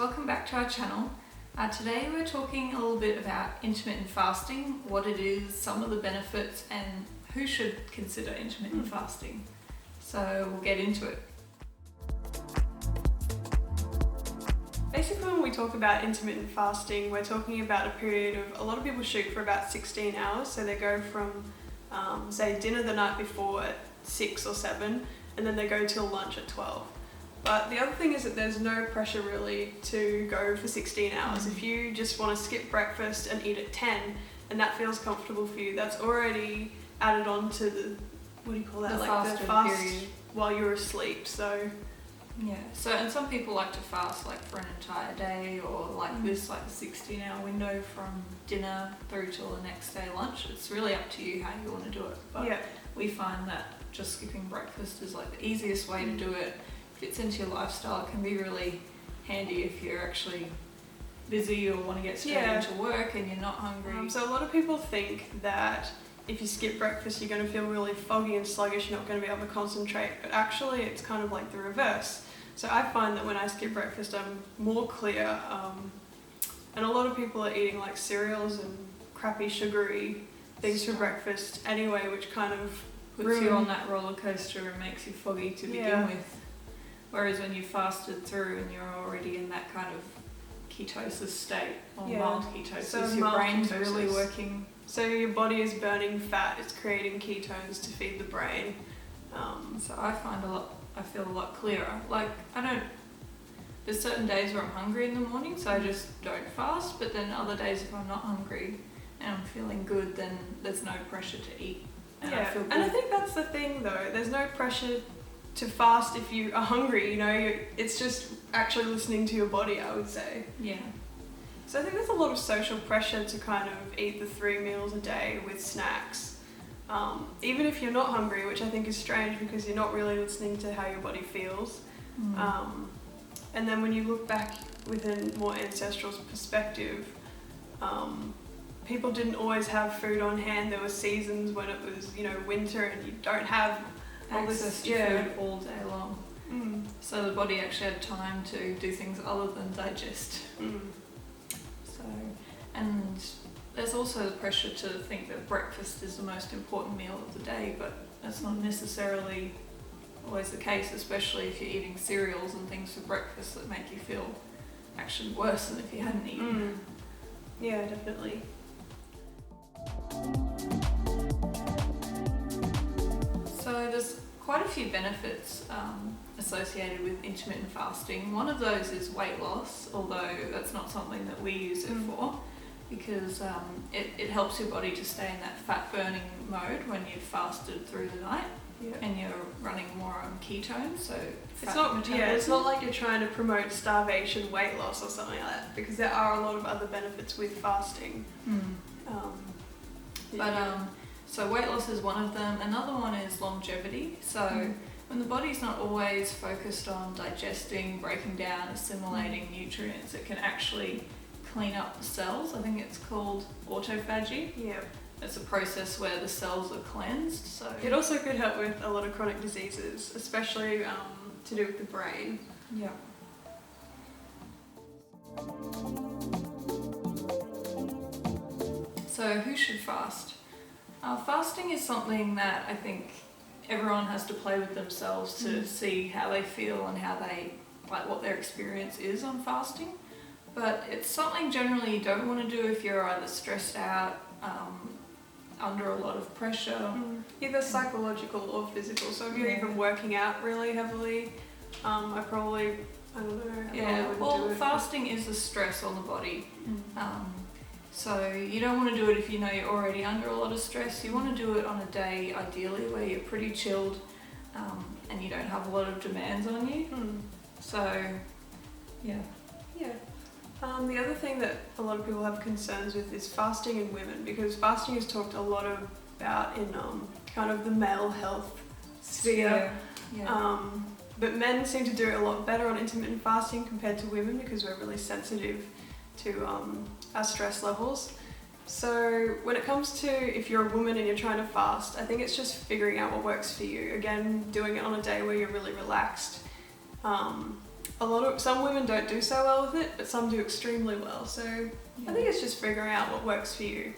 welcome back to our channel. Today we're talking a little bit about intermittent fasting, what it is, some of the benefits, and who should consider intermittent fasting. So we'll get into it. Basically, when we talk about intermittent fasting, we're talking about a period of, a lot of people shoot for about 16 hours. So they go from, say, dinner the night before at 6 or 7, and then they go till lunch at 12. But the other thing is that there's no pressure really to go for 16 hours. If you just want to skip breakfast and eat at 10, and that feels comfortable for you, that's already added on to the, what do you call that? The like the fasted fast period. while you're asleep. So Yeah, so and some people like to fast like for an entire day or like this, like a 16-hour window from dinner through till the next day lunch. It's really up to you how you want to do it. But yeah. we find that just skipping breakfast is like the easiest way to do it. Fits into your lifestyle. It can be really handy if you're actually busy or want to get straight into work and you're not hungry. So a lot of people think that if you skip breakfast you're going to feel really foggy and sluggish, you're not going to be able to concentrate, but actually it's kind of like the reverse. So I find that when I skip breakfast I'm more clear, and a lot of people are eating like cereals and crappy sugary things for breakfast anyway, which kind of puts you on that roller coaster and makes you foggy to begin with. Whereas when you fasted through and you're already in that kind of ketosis state, or mild ketosis, so your mild brain's ketosis. really working. So your body is burning fat, it's creating ketones to feed the brain. So I feel a lot clearer. Like there's certain days where I'm hungry in the morning, so I just don't fast, but then other days if I'm not hungry and I'm feeling good, then there's no pressure to eat. And I feel good. And I think that's the thing though, there's no pressure to fast if you are hungry, you know, it's just actually listening to your body, I would say. Yeah. So I think there's a lot of social pressure to kind of eat the 3 meals a day with snacks. Even if you're not hungry, which I think is strange because you're not really listening to how your body feels. And then when you look back with a more ancestral perspective, people didn't always have food on hand. There were seasons when it was, you know, winter and you don't have access to food all day long. So the body actually had time to do things other than digest. So, and there's also the pressure to think that breakfast is the most important meal of the day, but that's not necessarily always the case, especially if you're eating cereals and things for breakfast that make you feel actually worse than if you hadn't eaten. Yeah, definitely. So there's quite a few benefits associated with intermittent fasting. One of those is weight loss, although that's not something that we use it for, because it helps your body to stay in that fat burning mode when you've fasted through the night and you're running more on ketones. So it's not like you're trying to promote starvation weight loss or something like that, because there are a lot of other benefits with fasting. So weight loss is one of them. Another one is longevity. So when the body's not always focused on digesting, breaking down, assimilating nutrients, it can actually clean up the cells. I think it's called autophagy. Yeah. It's a process where the cells are cleansed. So it also could help with a lot of chronic diseases, especially to do with the brain. Yeah. So who should fast? Fasting is something that I think everyone has to play with themselves to see how they feel and how they, like what their experience is on fasting. But it's something generally you don't want to do if you're either stressed out, under a lot of pressure. Either psychological or physical. So if you're even working out really heavily, I don't know. Well, fasting is a stress on the body. So you don't want to do it if you know you're already under a lot of stress. You want to do it on a day, ideally, where you're pretty chilled and you don't have a lot of demands on you. So, yeah. The other thing that a lot of people have concerns with is fasting in women, because fasting is talked a lot about in kind of the male health sphere. But men seem to do it a lot better on intermittent fasting compared to women, because we're really sensitive to our stress levels. So when it comes to if you're a woman and you're trying to fast, I think it's just figuring out what works for you. Again, doing it on a day where you're really relaxed. some women don't do so well with it, but some do extremely well. So I think it's just figuring out what works for you.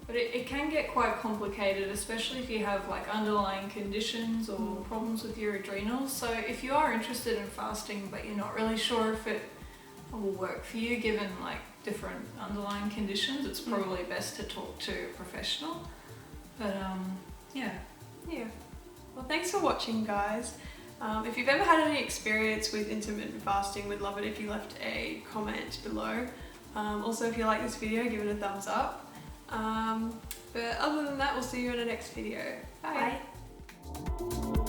But it can get quite complicated, especially if you have like underlying conditions or problems with your adrenals. So if you are interested in fasting but you're not really sure if it will work for you given like different underlying conditions, it's probably best to talk to a professional. But yeah. Well, thanks for watching, guys. If you've ever had any experience with intermittent fasting, we'd love it if you left a comment below. Also, if you like this video, give it a thumbs up. But other than that, we'll see you in the next video. Bye. Bye.